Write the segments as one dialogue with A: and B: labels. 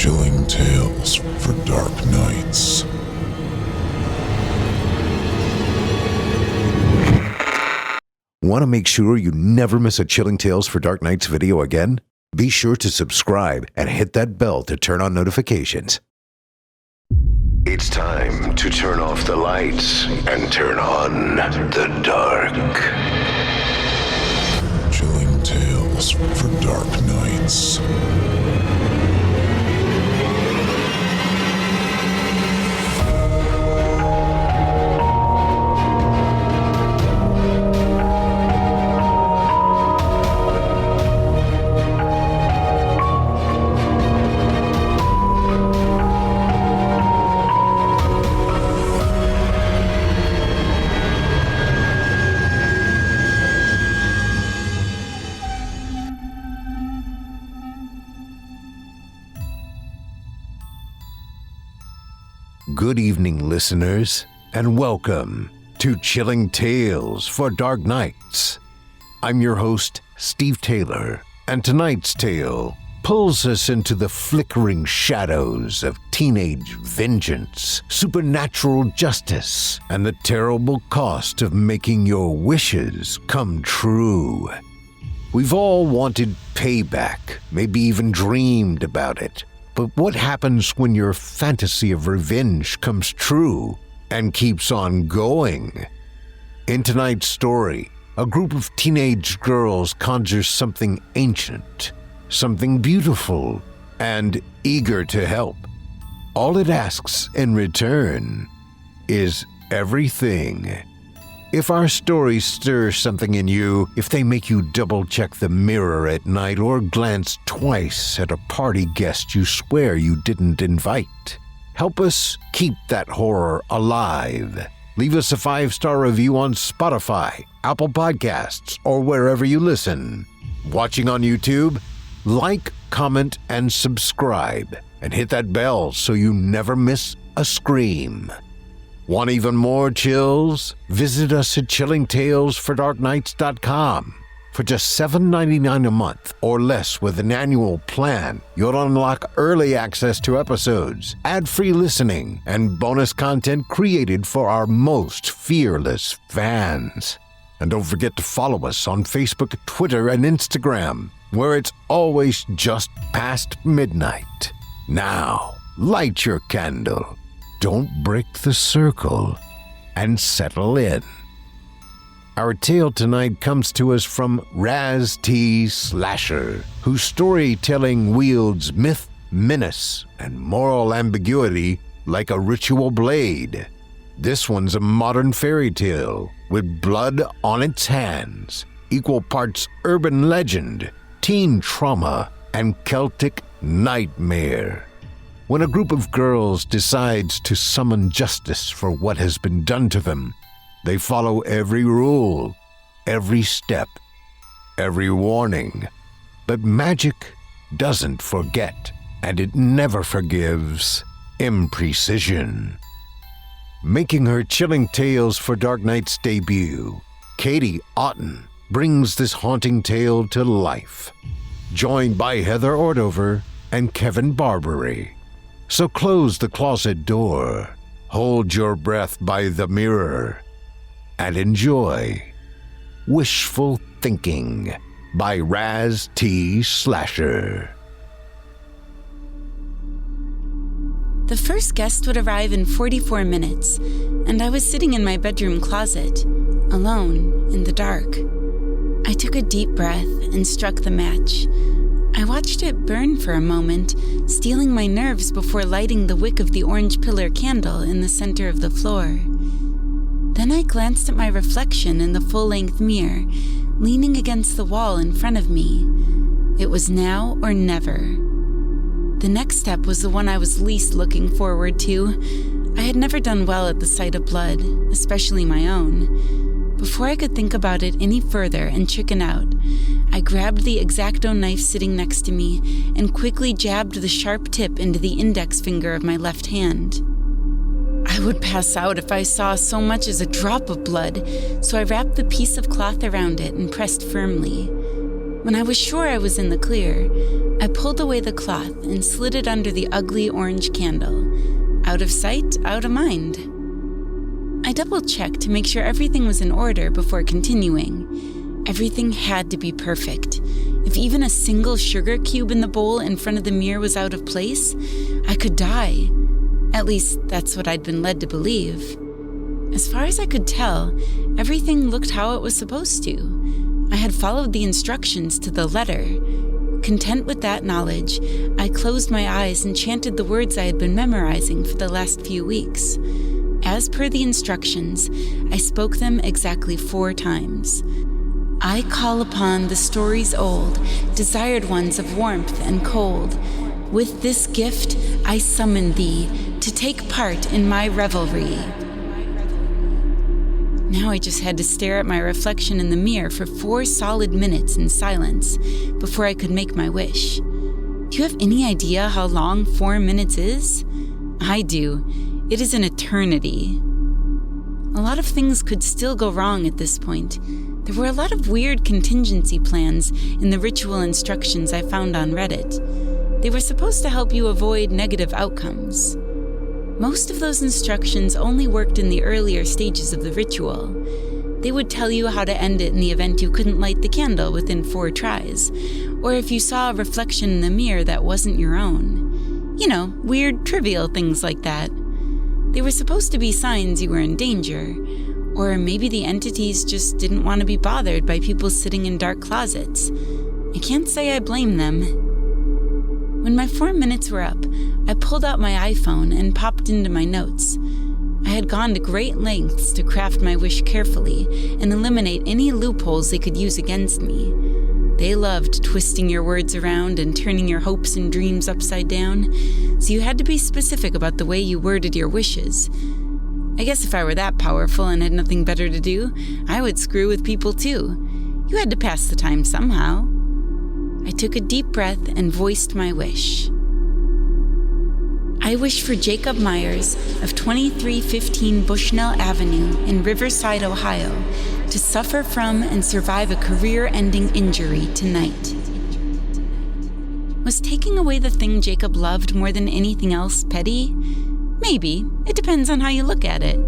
A: Chilling tales for dark nights.
B: Want to make sure you never miss a Chilling Tales for Dark Nights video again? Be sure to subscribe and hit that bell to turn on notifications.
C: It's time to turn off the lights and turn on the dark.
A: Chilling tales for dark nights.
B: Good evening, listeners, and welcome to Chilling Tales for Dark Nights. I'm your host, Steve Taylor, and tonight's tale pulls us into the flickering shadows of teenage vengeance, supernatural justice, and the terrible cost of making your wishes come true. We've all wanted payback, maybe even dreamed about it. But what happens when your fantasy of revenge comes true and keeps on going? In tonight's story, a group of teenage girls conjures something ancient, something beautiful, and eager to help. All it asks in return is everything. If our stories stir something in you, if they make you double-check the mirror at night or glance twice at a party guest you swear you didn't invite, help us keep that horror alive. Leave us a 5-star review on Spotify, Apple Podcasts, or wherever you listen. Watching on YouTube? Like, comment, and subscribe, and hit that bell so you never miss a scream. Want even more chills? Visit us at chillingtalesfordarknights.com. For just $7.99 a month or less with an annual plan, you'll unlock early access to episodes, ad-free listening, and bonus content created for our most fearless fans. And don't forget to follow us on Facebook, Twitter, and Instagram, where it's always just past midnight. Now, light your candle. Don't break the circle, and settle in. Our tale tonight comes to us from Raz T. Slasher, whose storytelling wields myth, menace, and moral ambiguity like a ritual blade. This one's a modern fairy tale with blood on its hands, equal parts urban legend, teen trauma, and Celtic nightmare. When a group of girls decides to summon justice for what has been done to them, they follow every rule, every step, every warning. But magic doesn't forget, and it never forgives imprecision. Making her Chilling Tales for Dark Nights debut, Katie Otten brings this haunting tale to life, joined by Heather Ordover and Kevin Barbare. So close the closet door, hold your breath by the mirror, and enjoy Wishful Thinking by Raz T. Slasher.
D: The first guest would arrive in 44 minutes, and I was sitting in my bedroom closet, alone in the dark. I took a deep breath and struck the match. I watched it burn for a moment, stealing my nerves before lighting the wick of the orange pillar candle in the center of the floor. Then I glanced at my reflection in the full-length mirror, leaning against the wall in front of me. It was now or never. The next step was the one I was least looking forward to. I had never done well at the sight of blood, especially my own. Before I could think about it any further and chicken out, I grabbed the X-Acto knife sitting next to me and quickly jabbed the sharp tip into the index finger of my left hand. I would pass out if I saw so much as a drop of blood, so I wrapped the piece of cloth around it and pressed firmly. When I was sure I was in the clear, I pulled away the cloth and slid it under the ugly orange candle. Out of sight, out of mind. I double-checked to make sure everything was in order before continuing. Everything had to be perfect. If even a single sugar cube in the bowl in front of the mirror was out of place, I could die. At least, that's what I'd been led to believe. As far as I could tell, everything looked how it was supposed to. I had followed the instructions to the letter. Content with that knowledge, I closed my eyes and chanted the words I had been memorizing for the last few weeks. As per the instructions, I spoke them exactly 4 times. I call upon the stories old, desired ones of warmth and cold. With this gift, I summon thee to take part in my revelry. Now I just had to stare at my reflection in the mirror for 4 solid minutes in silence before I could make my wish. Do you have any idea how long 4 minutes is? I do. It is an eternity. A lot of things could still go wrong at this point. There were a lot of weird contingency plans in the ritual instructions I found on Reddit. They were supposed to help you avoid negative outcomes. Most of those instructions only worked in the earlier stages of the ritual. They would tell you how to end it in the event you couldn't light the candle within 4 tries, or if you saw a reflection in the mirror that wasn't your own. You know, weird, trivial things like that. They were supposed to be signs you were in danger, or maybe the entities just didn't want to be bothered by people sitting in dark closets. I can't say I blame them. When my 4 minutes were up, I pulled out my iPhone and popped into my notes. I had gone to great lengths to craft my wish carefully and eliminate any loopholes they could use against me. They loved twisting your words around and turning your hopes and dreams upside down, so you had to be specific about the way you worded your wishes. I guess if I were that powerful and had nothing better to do, I would screw with people too. You had to pass the time somehow. I took a deep breath and voiced my wish. I wish for Jacob Myers of 2315 Bushnell Avenue in Riverside, Ohio, to suffer from and survive a career-ending injury tonight. Was taking away the thing Jacob loved more than anything else petty? Maybe. It depends on how you look at it.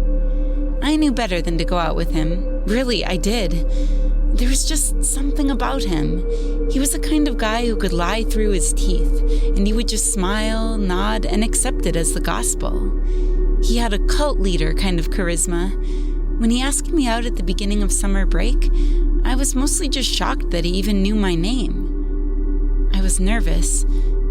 D: I knew better than to go out with him. Really, I did. There was just something about him. He was the kind of guy who could lie through his teeth, and you would just smile, nod, and accept it as the gospel. He had a cult leader kind of charisma. When he asked me out at the beginning of summer break, I was mostly just shocked that he even knew my name. I was nervous,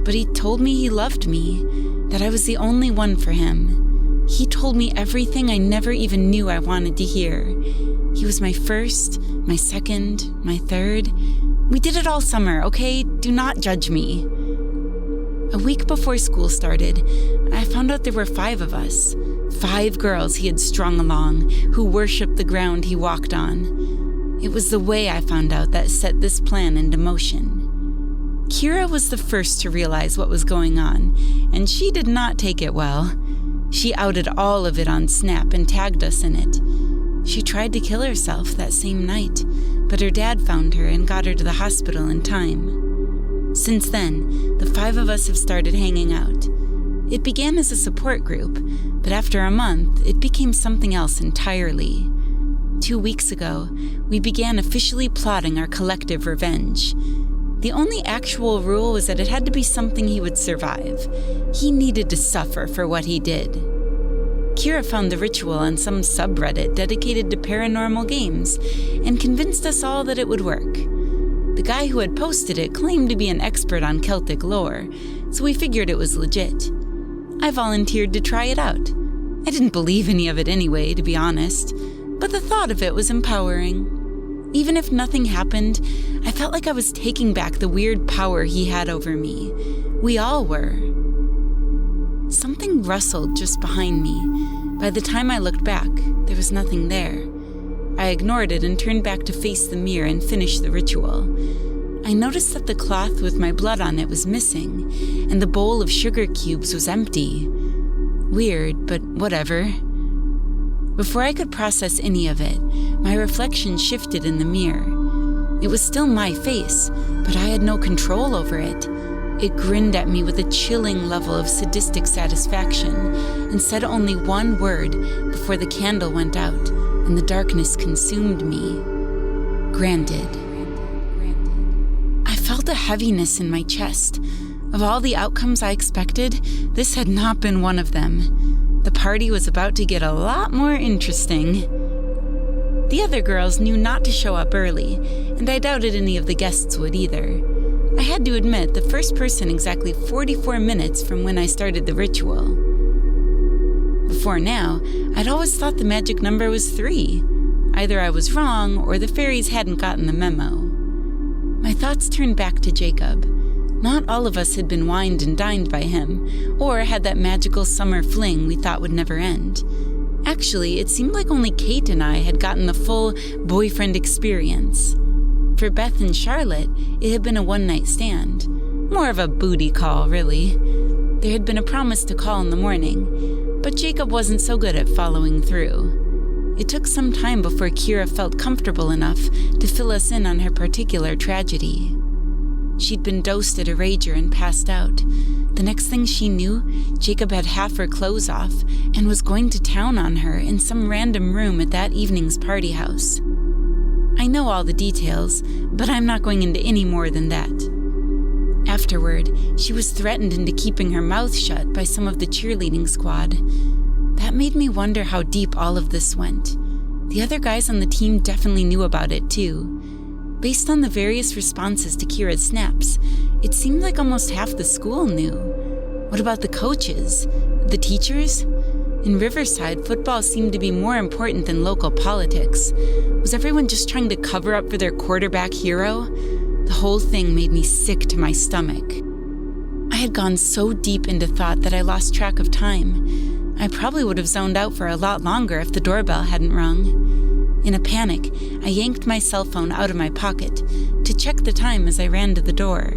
D: but he told me he loved me, that I was the only one for him. He told me everything I never even knew I wanted to hear. He was my first, my second, my third. We did it all summer, okay? Do not judge me. A week before school started, I found out there were 5 of us. 5 girls he had strung along, who worshipped the ground he walked on. It was the way I found out that set this plan into motion. Kira was the first to realize what was going on, and she did not take it well. She outed all of it on Snap and tagged us in it. She tried to kill herself that same night, but her dad found her and got her to the hospital in time. Since then, the 5 of us have started hanging out. It began as a support group, but after a month, it became something else entirely. 2 weeks ago, we began officially plotting our collective revenge. The only actual rule was that it had to be something he would survive. He needed to suffer for what he did. Kira found the ritual on some subreddit dedicated to paranormal games and convinced us all that it would work. The guy who had posted it claimed to be an expert on Celtic lore, so we figured it was legit. I volunteered to try it out. I didn't believe any of it anyway, to be honest, but the thought of it was empowering. Even if nothing happened, I felt like I was taking back the weird power he had over me. We all were. Something rustled just behind me. By the time I looked back, there was nothing there. I ignored it and turned back to face the mirror and finish the ritual. I noticed that the cloth with my blood on it was missing, and the bowl of sugar cubes was empty. Weird, but whatever. Before I could process any of it, my reflection shifted in the mirror. It was still my face, but I had no control over it. It grinned at me with a chilling level of sadistic satisfaction and said only one word before the candle went out and the darkness consumed me. Granted. I felt a heaviness in my chest. Of all the outcomes I expected, this had not been one of them. The party was about to get a lot more interesting. The other girls knew not to show up early, and I doubted any of the guests would either. I had to admit, the first person exactly 44 minutes from when I started the ritual. Before now, I'd always thought the magic number was 3. Either I was wrong, or the fairies hadn't gotten the memo. My thoughts turned back to Jacob. Not all of us had been wined and dined by him, or had that magical summer fling we thought would never end. Actually, it seemed like only Kate and I had gotten the full boyfriend experience. For Beth and Charlotte, it had been a one-night stand. More of a booty call, really. There had been a promise to call in the morning, but Jacob wasn't so good at following through. It took some time before Kira felt comfortable enough to fill us in on her particular tragedy. She'd been dosed at a rager and passed out. The next thing she knew, Jacob had half her clothes off and was going to town on her in some random room at that evening's party house. I know all the details, but I'm not going into any more than that. Afterward, she was threatened into keeping her mouth shut by some of the cheerleading squad. That made me wonder how deep all of this went. The other guys on the team definitely knew about it too. Based on the various responses to Kira's snaps, it seemed like almost half the school knew. What about the coaches? The teachers? In Riverside, football seemed to be more important than local politics. Was everyone just trying to cover up for their quarterback hero? The whole thing made me sick to my stomach. I had gone so deep into thought that I lost track of time. I probably would have zoned out for a lot longer if the doorbell hadn't rung. In a panic, I yanked my cell phone out of my pocket to check the time as I ran to the door.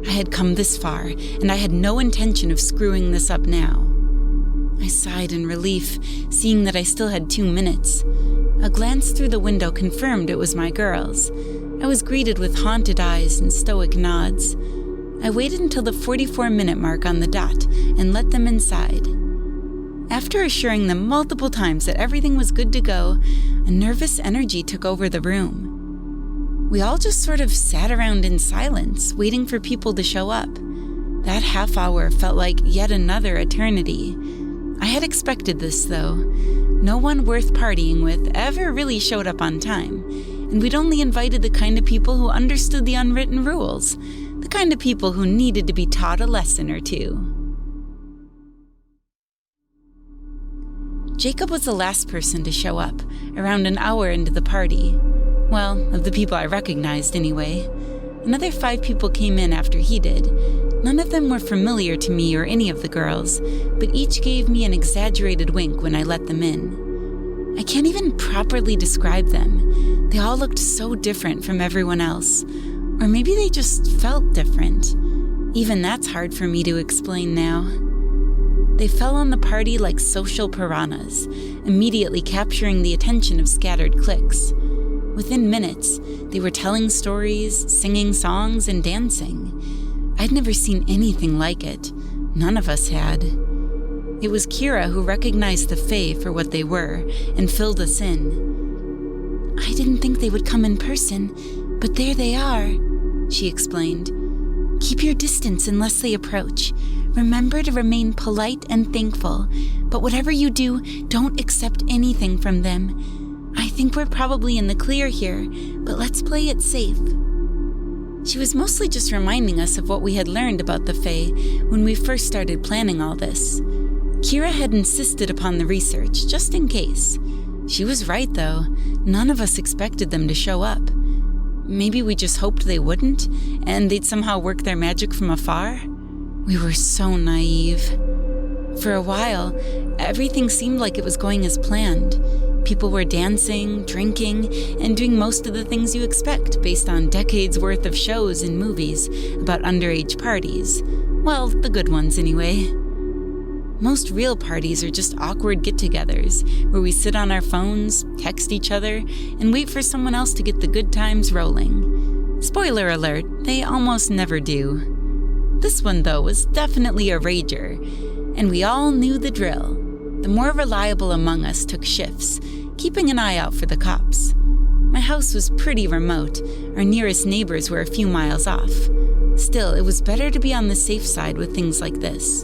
D: I had come this far, and I had no intention of screwing this up now. I sighed in relief, seeing that I still had 2 minutes. A glance through the window confirmed it was my girls. I was greeted with haunted eyes and stoic nods. I waited until the 44-minute mark on the dot and let them inside. After assuring them multiple times that everything was good to go, a nervous energy took over the room. We all just sort of sat around in silence, waiting for people to show up. That half hour felt like yet another eternity. I had expected this, though. No one worth partying with ever really showed up on time, and we'd only invited the kind of people who understood the unwritten rules, the kind of people who needed to be taught a lesson or two. Jacob was the last person to show up, around an hour into the party. Well, of the people I recognized anyway. Another 5 people came in after he did. None of them were familiar to me or any of the girls, but each gave me an exaggerated wink when I let them in. I can't even properly describe them. They all looked so different from everyone else. Or maybe they just felt different. Even that's hard for me to explain now. They fell on the party like social piranhas, immediately capturing the attention of scattered cliques. Within minutes, they were telling stories, singing songs, and dancing. I'd never seen anything like it. None of us had. It was Kira who recognized the Fae for what they were and filled us in. "I didn't think they would come in person, but there they are," she explained. "Keep your distance unless they approach. Remember to remain polite and thankful, but whatever you do, don't accept anything from them. I think we're probably in the clear here, but let's play it safe." She was mostly just reminding us of what we had learned about the Fae when we first started planning all this. Kira had insisted upon the research, just in case. She was right, though. None of us expected them to show up. Maybe we just hoped they wouldn't, and they'd somehow work their magic from afar? We were so naive. For a while, everything seemed like it was going as planned. People were dancing, drinking, and doing most of the things you expect based on decades worth of shows and movies about underage parties. Well, the good ones anyway. Most real parties are just awkward get-togethers where we sit on our phones, text each other, and wait for someone else to get the good times rolling. Spoiler alert, they almost never do. This one, though, was definitely a rager, and we all knew the drill. The more reliable among us took shifts, keeping an eye out for the cops. My house was pretty remote. Our nearest neighbors were a few miles off. Still, it was better to be on the safe side with things like this.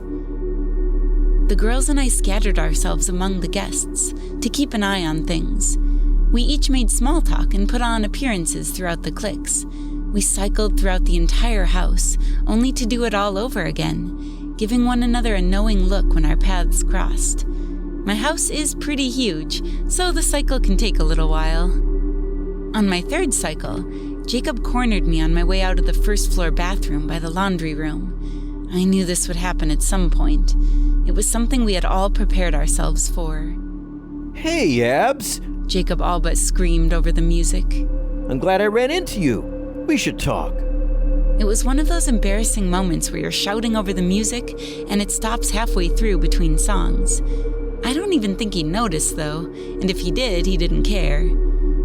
D: The girls and I scattered ourselves among the guests to keep an eye on things. We each made small talk and put on appearances throughout the cliques. We cycled throughout the entire house, only to do it all over again, giving one another a knowing look when our paths crossed. My house is pretty huge, so the cycle can take a little while. On my third cycle, Jacob cornered me on my way out of the first-floor bathroom by the laundry room. I knew this would happen at some point. It was something we had all prepared ourselves for.
E: Hey, Abs!
D: Jacob all but screamed over the music.
E: I'm glad I ran into you. We should talk.
D: It was one of those embarrassing moments where you're shouting over the music and it stops halfway through between songs. I don't even think he noticed, though, and if he did, he didn't care.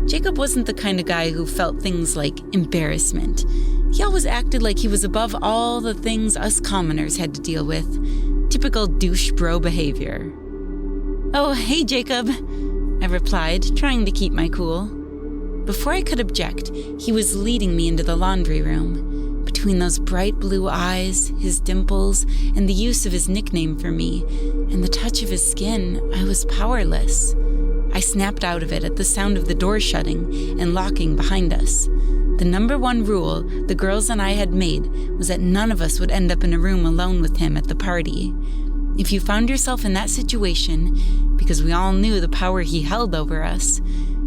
D: Jacob wasn't the kind of guy who felt things like embarrassment. He always acted like he was above all the things us commoners had to deal with. Typical douche bro behavior. "Oh, hey, Jacob," I replied, trying to keep my cool. Before I could object, he was leading me into the laundry room. Between those bright blue eyes, his dimples, and the use of his nickname for me, and the touch of his skin, I was powerless. I snapped out of it at the sound of the door shutting and locking behind us. The number one rule the girls and I had made was that none of us would end up in a room alone with him at the party. If you found yourself in that situation, because we all knew the power he held over us,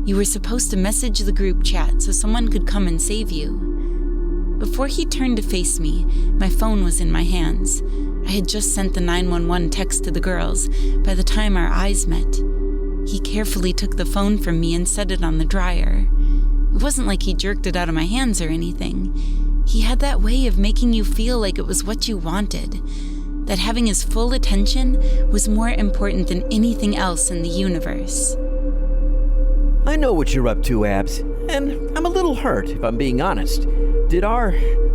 D: you were supposed to message the group chat so someone could come and save you. Before he turned to face me, my phone was in my hands. I had just sent the 911 text to the girls by the time our eyes met. He carefully took the phone from me and set it on the dryer. It wasn't like he jerked it out of my hands or anything. He had that way of making you feel like it was what you wanted, that having his full attention was more important than anything else in the universe.
E: I know what you're up to, Abs, and I'm a little hurt, if I'm being honest. Did our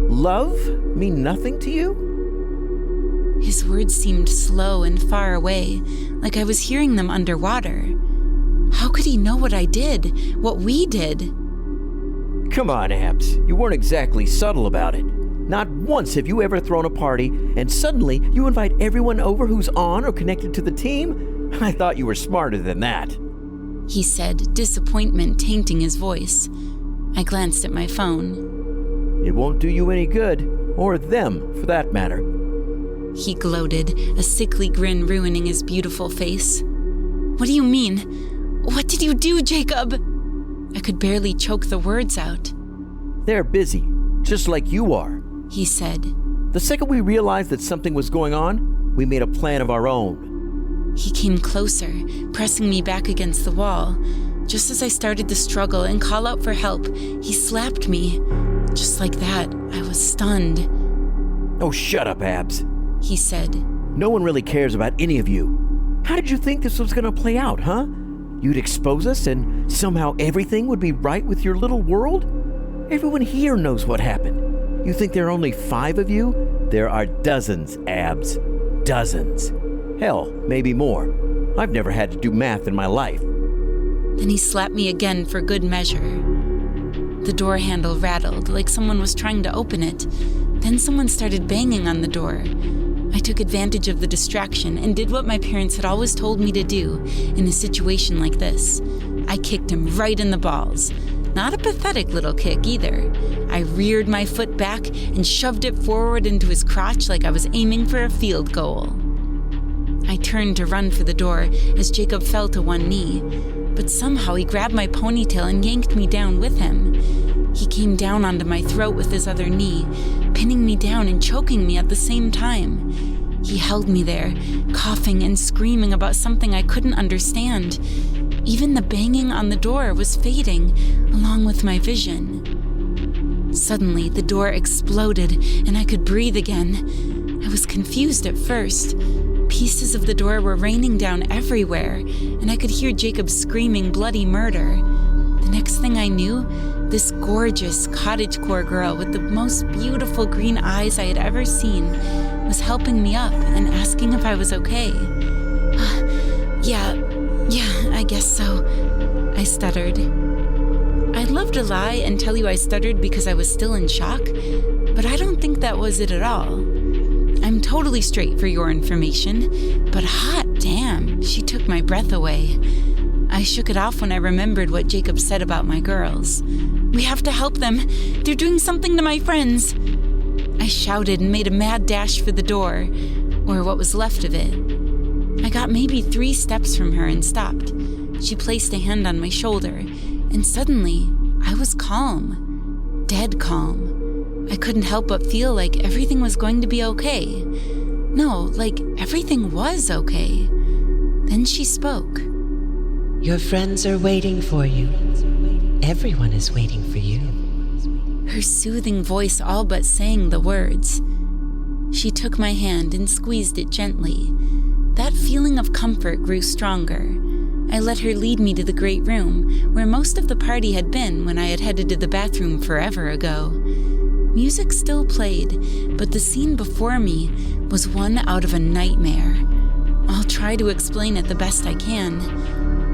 E: love mean nothing to you?
D: His words seemed slow and far away, like I was hearing them underwater. How could he know what I did, what we did?
E: Come on, Abs. You weren't exactly subtle about it. Not once have you ever thrown a party, and suddenly you invite everyone over who's on or connected to the team? I thought you were smarter than that.
D: He said, disappointment tainting his voice. I glanced at my phone.
E: It won't do you any good, or them, for that matter.
D: He gloated, a sickly grin ruining his beautiful face. What do you mean? What did you do, Jacob? I could barely choke the words out.
E: They're busy, just like you are,
D: he said.
E: The second we realized that something was going on, we made a plan of our own.
D: He came closer, pressing me back against the wall. Just as I started to struggle and call out for help, he slapped me. Just like that, I was stunned.
E: Oh, shut up, Abs,
D: he said.
E: No one really cares about any of you. How did you think this was going to play out, huh? You'd expose us and somehow everything would be right with your little world? Everyone here knows what happened. You think there are only 5 of you? There are dozens, Abs. Dozens. Hell, maybe more. I've never had to do math in my life.
D: Then he slapped me again for good measure. The door handle rattled like someone was trying to open it. Then someone started banging on the door. I took advantage of the distraction and did what my parents had always told me to do in a situation like this. I kicked him right in the balls. Not a pathetic little kick either. I reared my foot back and shoved it forward into his crotch like I was aiming for a field goal. I turned to run for the door as Jacob fell to one knee, but somehow he grabbed my ponytail and yanked me down with him. He came down onto my throat with his other knee, pinning me down and choking me at the same time. He held me there, coughing and screaming about something I couldn't understand. Even the banging on the door was fading, along with my vision. Suddenly, the door exploded and I could breathe again. I was confused at first. Pieces of the door were raining down everywhere, and I could hear Jacob screaming bloody murder. The next thing I knew, This gorgeous cottagecore girl with the most beautiful green eyes I had ever seen was helping me up and asking if I was okay. Yeah, I guess so, I stuttered. I'd love to lie and tell you I stuttered because I was still in shock, but I don't think that was it at all. I'm totally straight for your information, but hot damn, she took my breath away. I shook it off when I remembered what Jacob said about my girls. We have to help them. They're doing something to my friends. I shouted and made a mad dash for the door, or what was left of it. I got maybe 3 steps from her and stopped. She placed a hand on my shoulder, and suddenly I was calm. Dead calm. I couldn't help but feel like everything was going to be okay. No, like everything was okay. Then she spoke.
F: Your friends are waiting for you. Everyone is waiting for you.
D: Her soothing voice all but sang the words. She took my hand and squeezed it gently. That feeling of comfort grew stronger. I let her lead me to the great room, where most of the party had been when I had headed to the bathroom forever ago. Music still played, but the scene before me was one out of a nightmare. I'll try to explain it the best I can.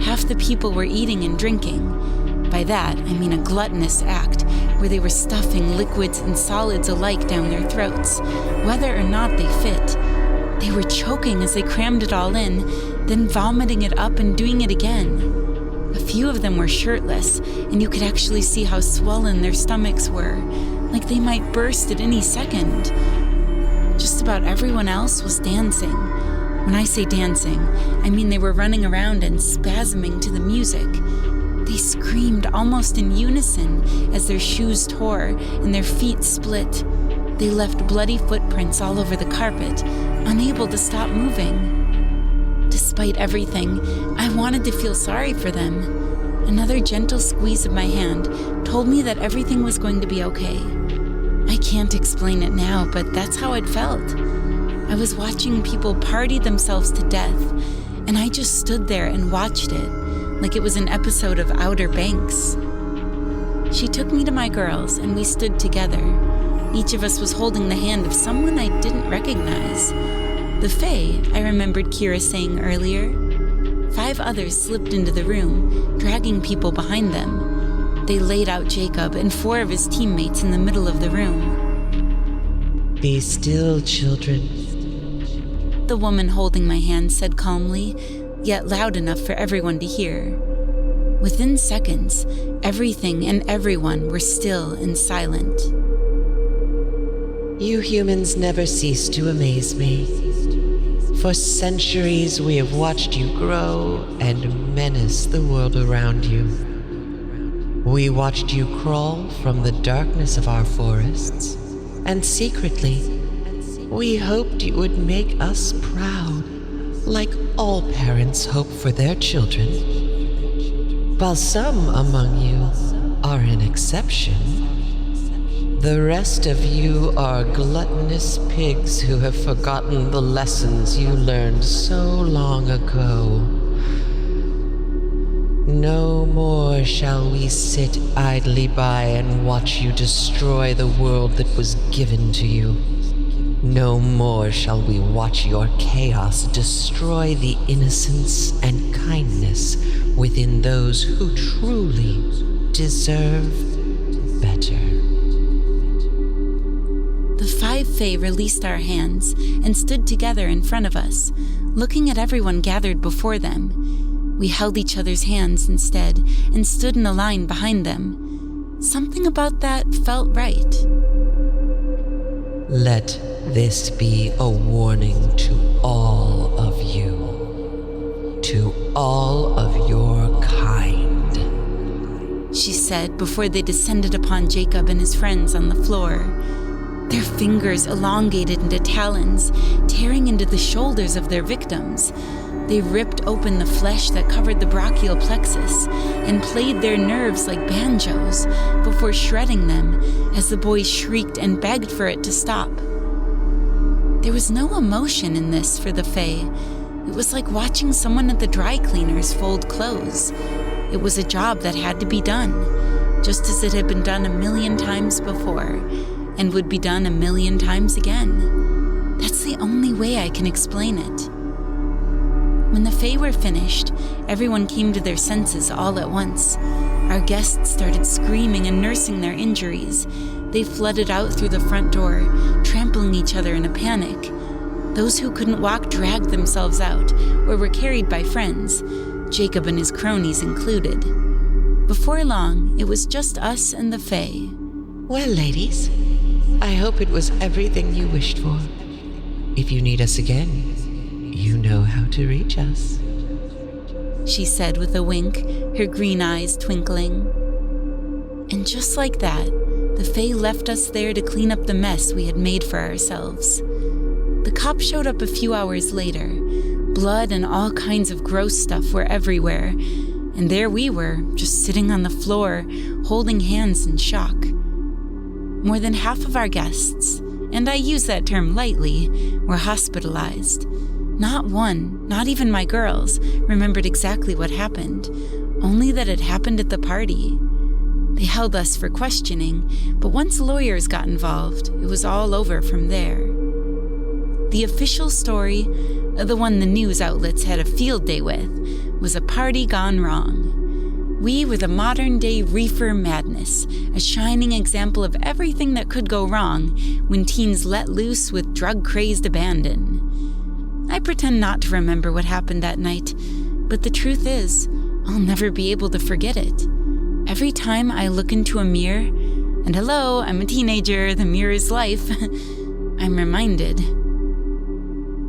D: Half the people were eating and drinking. By that, I mean a gluttonous act where they were stuffing liquids and solids alike down their throats, whether or not they fit. They were choking as they crammed it all in, then vomiting it up and doing it again. A few of them were shirtless, and you could actually see how swollen their stomachs were, like they might burst at any second. Just about everyone else was dancing. When I say dancing, I mean they were running around and spasming to the music. They screamed almost in unison as their shoes tore and their feet split. They left bloody footprints all over the carpet, unable to stop moving. Despite everything, I wanted to feel sorry for them. Another gentle squeeze of my hand told me that everything was going to be okay. I can't explain it now, but that's how it felt. I was watching people party themselves to death, and I just stood there and watched it, like it was an episode of Outer Banks. She took me to my girls, and we stood together. Each of us was holding the hand of someone I didn't recognize. The Fae, I remembered Kira saying earlier. 5 others slipped into the room, dragging people behind them. They laid out Jacob and 4 of his teammates in the middle of the room.
F: Be still, children.
D: The woman holding my hand said calmly, yet loud enough for everyone to hear. Within seconds, everything and everyone were still and silent.
F: You humans never cease to amaze me. For centuries we have watched you grow and menace the world around you. We watched you crawl from the darkness of our forests, and secretly, we hoped you would make us proud, like all parents hope for their children. While some among you are an exception, the rest of you are gluttonous pigs who have forgotten the lessons you learned so long ago. No more shall we sit idly by and watch you destroy the world that was given to you. No more shall we watch your chaos destroy the innocence and kindness within those who truly deserve better.
D: The 5 Fae released our hands and stood together in front of us, looking at everyone gathered before them. We held each other's hands instead and stood in a line behind them. Something about that felt right.
F: Let this be a warning to all of you, to all of your kind,
D: she said before they descended upon Jacob and his friends on the floor. Their fingers elongated into talons, tearing into the shoulders of their victims. They ripped open the flesh that covered the brachial plexus and played their nerves like banjos before shredding them as the boys shrieked and begged for it to stop. There was no emotion in this for the Fae. It was like watching someone at the dry cleaners fold clothes. It was a job that had to be done. just as it had been done 1,000,000 times before, and would be done 1,000,000 times again. That's the only way I can explain it. When the Fae were finished, everyone came to their senses all at once. Our guests started screaming and nursing their injuries. They flooded out through the front door, trampling each other in a panic. Those who couldn't walk dragged themselves out, or were carried by friends, Jacob and his cronies included. Before long, it was just us and the Fae.
F: Well, ladies, I hope it was everything you wished for. If you need us again, you know how to reach us,
D: she said with a wink, her green eyes twinkling. And just like that, the Fae left us there to clean up the mess we had made for ourselves. The cops showed up a few hours later. Blood and all kinds of gross stuff were everywhere, and there we were, just sitting on the floor, holding hands in shock. More than half of our guests, and I use that term lightly, were hospitalized. Not one, not even my girls, remembered exactly what happened, only that it happened at the party. They held us for questioning, but once lawyers got involved, it was all over from there. The official story, the one the news outlets had a field day with, was a party gone wrong. We were the modern-day reefer madness, a shining example of everything that could go wrong when teens let loose with drug-crazed abandon. I pretend not to remember what happened that night, but the truth is, I'll never be able to forget it. Every time I look into a mirror, and hello, I'm a teenager, the mirror is life, I'm reminded.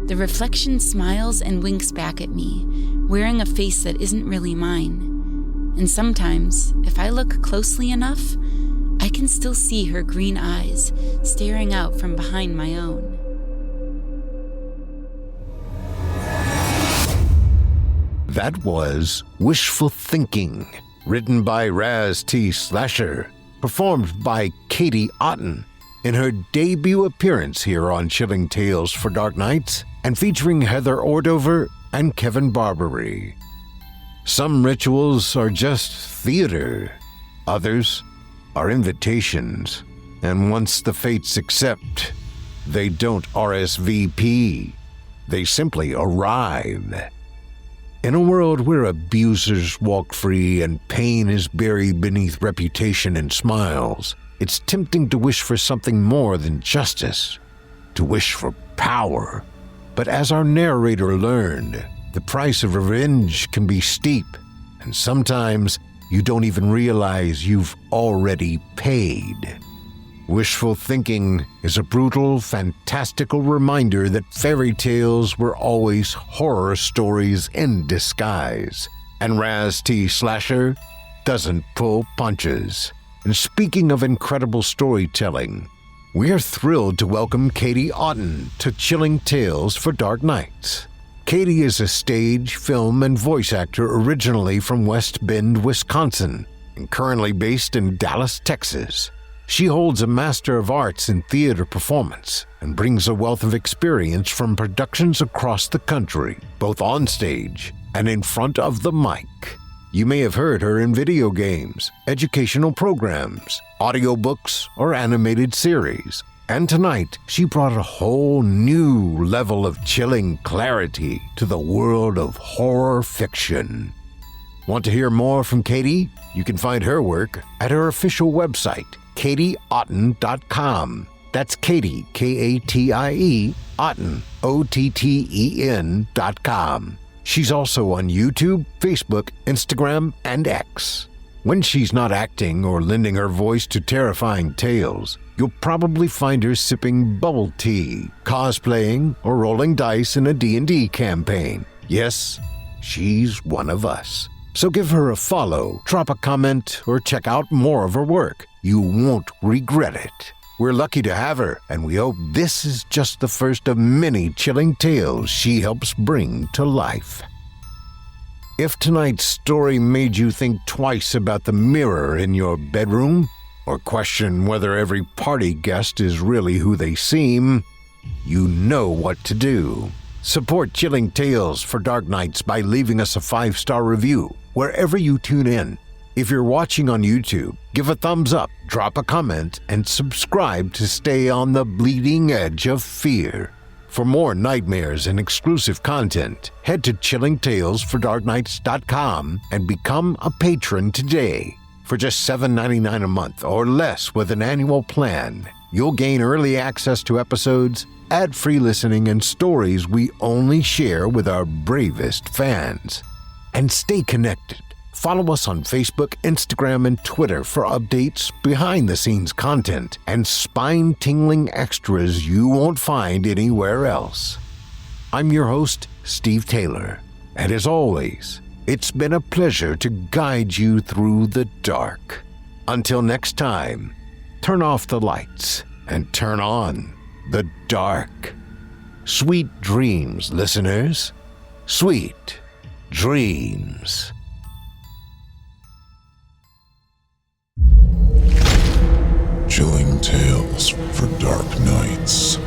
D: The reflection smiles and winks back at me, wearing a face that isn't really mine. And sometimes, if I look closely enough, I can still see her green eyes staring out from behind my own.
B: That was Wishful Thinking, written by Raz T. Slasher, performed by Katie Otten in her debut appearance here on Chilling Tales for Dark Nights, and featuring Heather Ordover and Kevin Barbare. Some rituals are just theater, others are invitations, and once the fates accept, they don't RSVP, they simply arrive. In a world where abusers walk free and pain is buried beneath reputation and smiles, it's tempting to wish for something more than justice, to wish for power. But as our narrator learned, the price of revenge can be steep, and sometimes you don't even realize you've already paid. Wishful Thinking is a brutal, fantastical reminder that fairy tales were always horror stories in disguise, and Raz T. Slasher doesn't pull punches. And speaking of incredible storytelling, we're thrilled to welcome Katie Otten to Chilling Tales for Dark Nights. Katie is a stage, film, and voice actor originally from West Bend, Wisconsin, and currently based in Dallas, Texas. She holds a Master of Arts in Theater Performance and brings a wealth of experience from productions across the country, both on stage and in front of the mic. You may have heard her in video games, educational programs, audiobooks, or animated series. And tonight, she brought a whole new level of chilling clarity to the world of horror fiction. Want to hear more from Katie? You can find her work at her official website, katieotten.com. That's Katie, Katie, Otten, OTTEN.com. She's also on YouTube, Facebook, Instagram, and X. When she's not acting or lending her voice to terrifying tales, you'll probably find her sipping bubble tea, cosplaying, or rolling dice in a D&D campaign. Yes, she's one of us. So give her a follow, drop a comment, or check out more of her work. You won't regret it. We're lucky to have her, and we hope this is just the first of many chilling tales she helps bring to life. If tonight's story made you think twice about the mirror in your bedroom, or question whether every party guest is really who they seem, you know what to do. Support Chilling Tales for Dark Nights by leaving us a 5-star review wherever you tune in. If you're watching on YouTube, give a thumbs up, drop a comment, and subscribe to stay on the bleeding edge of fear. For more nightmares and exclusive content, head to chillingtalesfordarknights.com and become a patron today. For just $7.99 a month or less with an annual plan, you'll gain early access to episodes, ad-free listening, and stories we only share with our bravest fans. And stay connected. Follow us on Facebook, Instagram, and Twitter for updates, behind-the-scenes content, and spine-tingling extras you won't find anywhere else. I'm your host, Steve Taylor, and as always, it's been a pleasure to guide you through the dark. Until next time, turn off the lights and turn on the dark. Sweet dreams, listeners. Sweet dreams.
A: Chilling tales for dark nights.